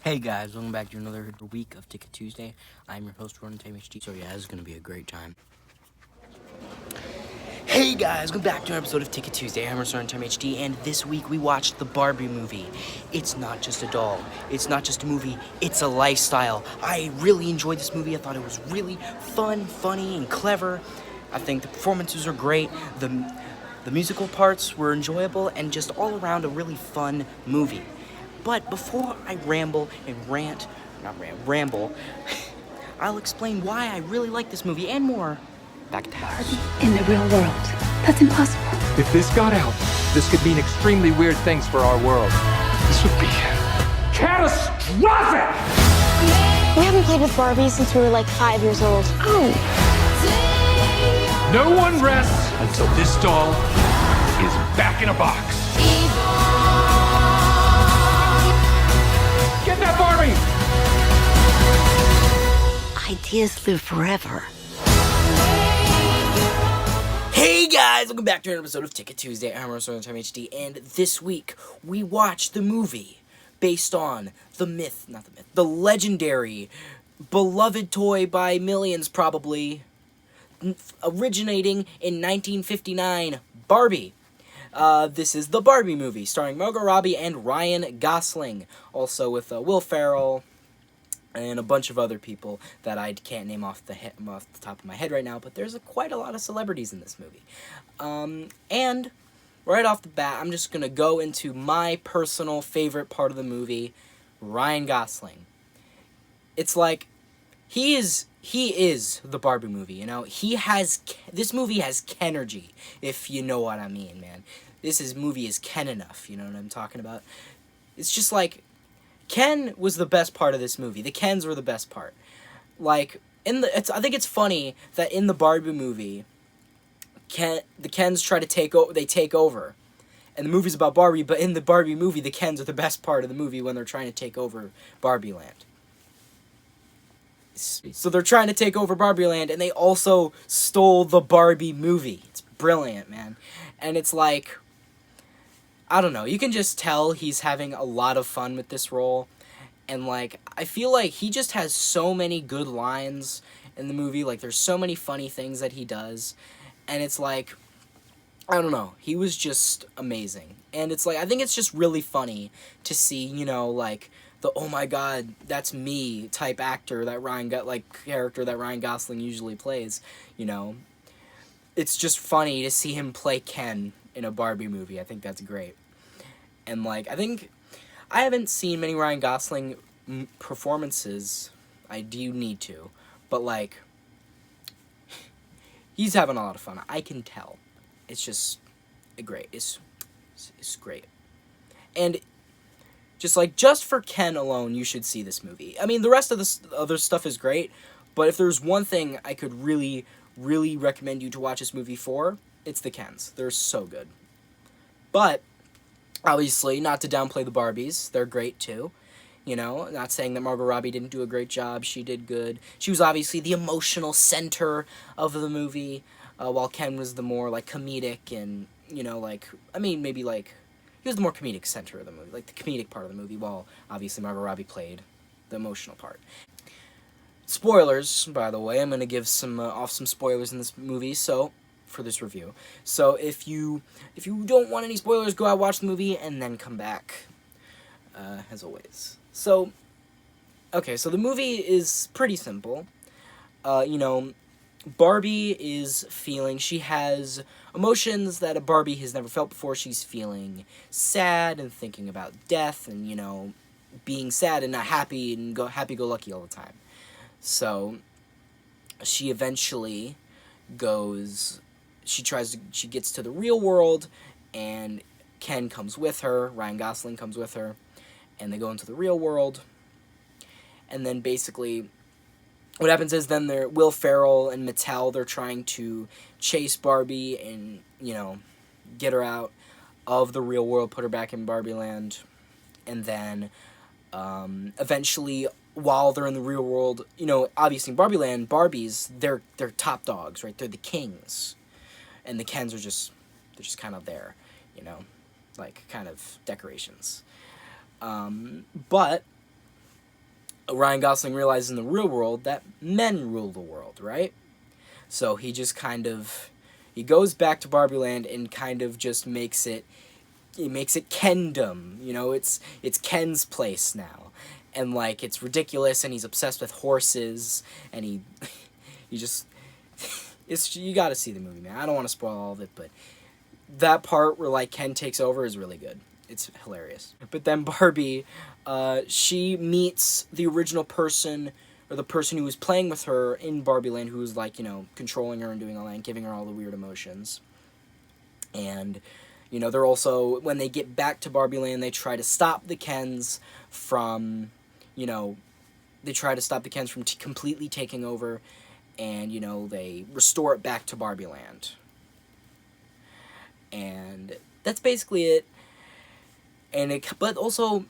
Hey guys, welcome back to another week of Ticket Tuesday. I'm your host, Ronan HD. So yeah, this is going to be a great time. Hey guys, welcome back to an episode of Ticket Tuesday. I'm Ronan HD, and this week we watched the Barbie movie. It's not just a doll. It's not just a movie. It's a lifestyle. I really enjoyed this movie. I thought it was really fun, funny, and clever. I think the performances are great. The musical parts were enjoyable, and just all around a really fun movie. But before I ramble, I'll explain why I really like this movie and more. Back to Barbie in the real world. That's impossible. If this got out, this could mean extremely weird things for our world. This would be catastrophic! We haven't played with Barbie since we were like 5 years old. Oh. No one rests until this doll is back in a box. Get that Barbie! Ideas live forever. Hey guys, welcome back to an episode of Ticket Tuesday. I'm Ronan HD, and this week we watched the movie based on the legendary, beloved toy by millions probably, originating in 1959, Barbie. This is the Barbie movie, starring Margot, Robbie, and Ryan Gosling. Also with Will Ferrell and a bunch of other people that I can't name off the top of my head right now, but there's quite a lot of celebrities in this movie. And right off the bat, I'm just going to go into my personal favorite part of the movie, Ryan Gosling. It's like, he is the Barbie movie, you know? This movie has Kenergy, if you know what I mean, man. This movie is Ken enough, you know what I'm talking about? It's just like, Ken was the best part of this movie. The Kens were the best part. Like, I think it's funny that in the Barbie movie, the Kens take over. And the movie's about Barbie, but in the Barbie movie, the Kens are the best part of the movie when they're trying to take over Barbie Land. So they're trying to take over Barbie Land, and they also stole the Barbie movie. It's brilliant, man. And it's like, I don't know, you can just tell he's having a lot of fun with this role. And, like, I feel like he just has so many good lines in the movie. Like, there's so many funny things that he does. And it's like, I don't know, he was just amazing. And it's like, I think it's just really funny to see, you know, like, the oh my god, that's me type actor that character that Ryan Gosling usually plays, you know. It's just funny to see him play Ken in a Barbie movie. I think that's great. And, like, I haven't seen many Ryan Gosling performances. I do need to. But, like, he's having a lot of fun. I can tell. It's just great. It's great. And just for Ken alone, you should see this movie. I mean, the rest of the other stuff is great, but if there's one thing I could really, really recommend you to watch this movie for, it's the Kens. They're so good. But, obviously, not to downplay the Barbies. They're great, too. You know, not saying that Margot Robbie didn't do a great job. She did good. She was obviously the emotional center of the movie, while Ken was the more, like, comedic and, you know, like, I mean, maybe, like, he was the more comedic center of the movie, like, the comedic part of the movie, while, obviously, Margot Robbie played the emotional part. Spoilers, by the way. I'm going to give some spoilers in this movie, for this review. So, if you don't want any spoilers, go out, watch the movie, and then come back, as always. So, okay, so the movie is pretty simple. You know, Barbie is she has emotions that a Barbie has never felt before. She's feeling sad and thinking about death and, you know, being sad and not happy and happy-go-lucky all the time. So, she eventually she gets to the real world, and Ken comes with her, Ryan Gosling comes with her, and they go into the real world, and then basically what happens is then Will Ferrell and Mattel, they're trying to chase Barbie and, you know, get her out of the real world, put her back in Barbie Land, and then eventually, while they're in the real world, you know, obviously in Barbie Land, Barbies, they're top dogs, right? They're the kings, and the Kens are just kind of there, you know, like kind of decorations. But Ryan Gosling realizes in the real world that men rule the world, right? So he just kind of, he goes back to Barbie Land and kind of just makes it Kendom. It's Ken's place now. And, like, it's ridiculous, and he's obsessed with horses, and he just, you gotta see the movie, man. I don't want to spoil all of it, but that part where, like, Ken takes over is really good. It's hilarious. But then Barbie, she meets the original person, or the person who was playing with her in Barbie Land, who was, like, controlling her and doing all that and giving her all the weird emotions. And, they're also, when they get back to Barbie Land, they try to stop the Kens from, completely taking over, and, they restore it back to Barbie Land. And that's basically it. But also,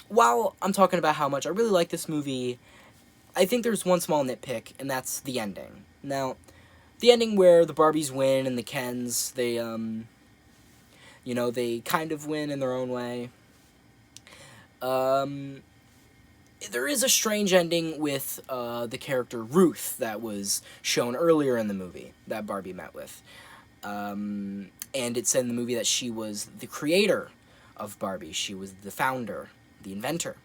while I'm talking about how much I really like this movie, I think there's one small nitpick, and that's the ending. Now, the ending where the Barbies win and the Kens, they kind of win in their own way. There is a strange ending with the character Ruth that was shown earlier in the movie that Barbie met with. And it said in the movie that she was the creator of Barbie. She was the founder, the inventor.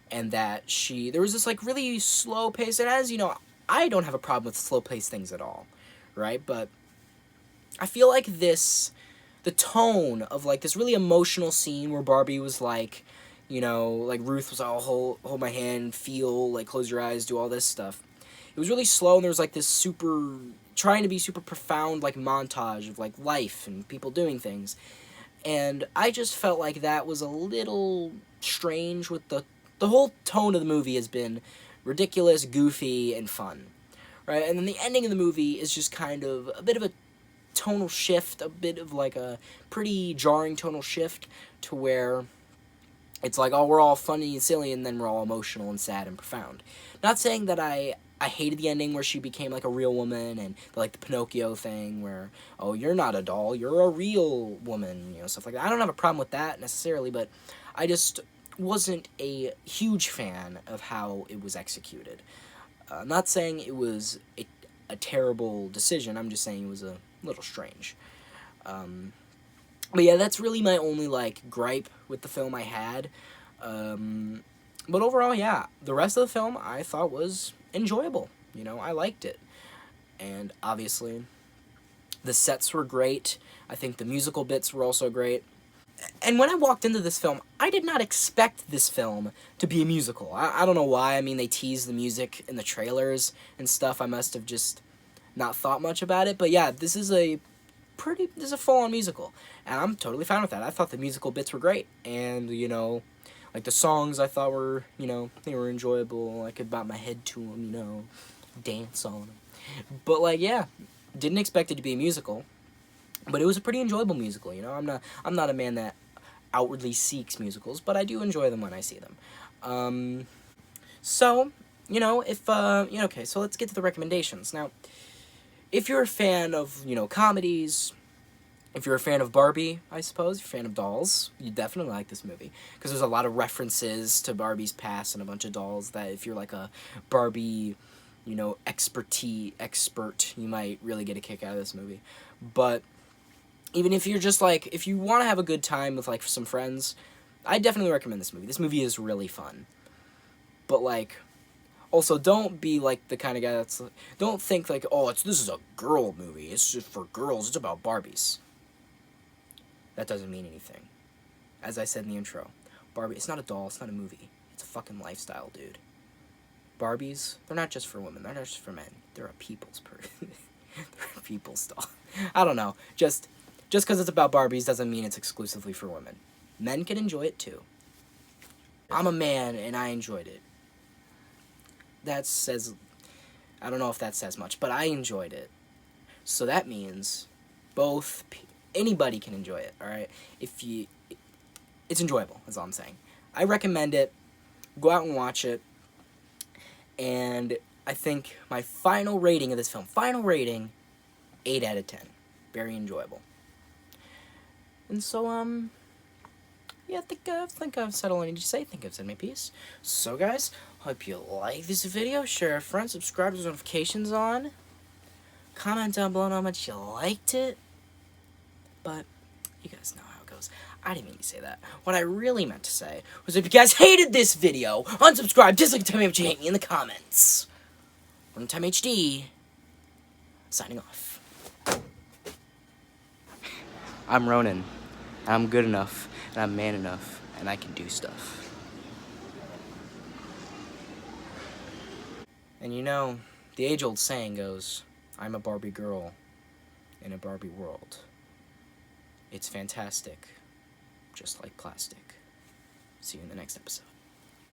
And that there was this, like, really slow pace. And as, I don't have a problem with slow-paced things at all, right? But I feel like the tone of, like, this really emotional scene where Barbie was, like, like, Ruth was, oh, hold my hand, feel, like, close your eyes, do all this stuff. It was really slow, and there was, like, this trying to be super profound, like, montage of, like, life and people doing things. And I just felt like that was a little strange with the whole tone of the movie has been ridiculous, goofy, and fun, right? And then the ending of the movie is just kind of a bit of a tonal shift, a bit of, like, a pretty jarring tonal shift to where it's like, oh, we're all funny and silly, and then we're all emotional and sad and profound. Not saying that I hated the ending where she became, like, a real woman, and, like, the Pinocchio thing where, oh, you're not a doll, you're a real woman, stuff like that. I don't have a problem with that, necessarily, but I just wasn't a huge fan of how it was executed. I'm not saying it was a terrible decision, I'm just saying it was a little strange. But yeah, that's really my only, like, gripe with the film I had. But overall, yeah, the rest of the film I thought was enjoyable. I liked it. And obviously, the sets were great. I think the musical bits were also great. And when I walked into this film, I did not expect this film to be a musical. I don't know why. I mean, they teased the music in the trailers and stuff. I must have just not thought much about it. But yeah, this is a full-on musical. And I'm totally fine with that. I thought the musical bits were great. And, like, the songs I thought were, they were enjoyable. I could bob my head to them, dance on them. But, like, yeah, didn't expect it to be a musical. But it was a pretty enjoyable musical, I'm not a man that outwardly seeks musicals, but I do enjoy them when I see them. So, okay, so let's get to the recommendations. Now, if you're a fan of, comedies, if you're a fan of Barbie, I suppose, if you're a fan of dolls, you definitely like this movie. Because there's a lot of references to Barbie's past and a bunch of dolls that if you're, like, a Barbie, expert, you might really get a kick out of this movie. But even if you're just, like, if you want to have a good time with, like, some friends, I definitely recommend this movie. This movie is really fun. But, like, also, don't be, like, the kind of guy that's, don't think, like, oh, this is a girl movie. It's just for girls. It's about Barbies. That doesn't mean anything. As I said in the intro, Barbie, it's not a doll. It's not a movie. It's a fucking lifestyle, dude. Barbies, they're not just for women. They're not just for men. They're a people's they're a people's doll. I don't know. Just because it's about Barbies doesn't mean it's exclusively for women. Men can enjoy it too. I'm a man and I enjoyed it. That says, I don't know if that says much, but I enjoyed it. So that means anybody can enjoy it, alright? It's enjoyable, is all I'm saying. I recommend it. Go out and watch it. And I think my final rating of this film, 8 out of 10. Very enjoyable. And so, yeah, I think I've said all I need to say. I think I've said my piece. So, guys, hope you like this video. Share with friends. Subscribe with notifications on. Comment down below how much you liked it. But you guys know how it goes. I didn't mean to say that. What I really meant to say was if you guys hated this video, unsubscribe, dislike, tell me what you hate me in the comments. One Time HD, signing off. I'm Ronan. I'm good enough, and I'm man enough, and I can do stuff. And you know, the age-old saying goes, I'm a Barbie girl in a Barbie world. It's fantastic, just like plastic. See you in the next episode.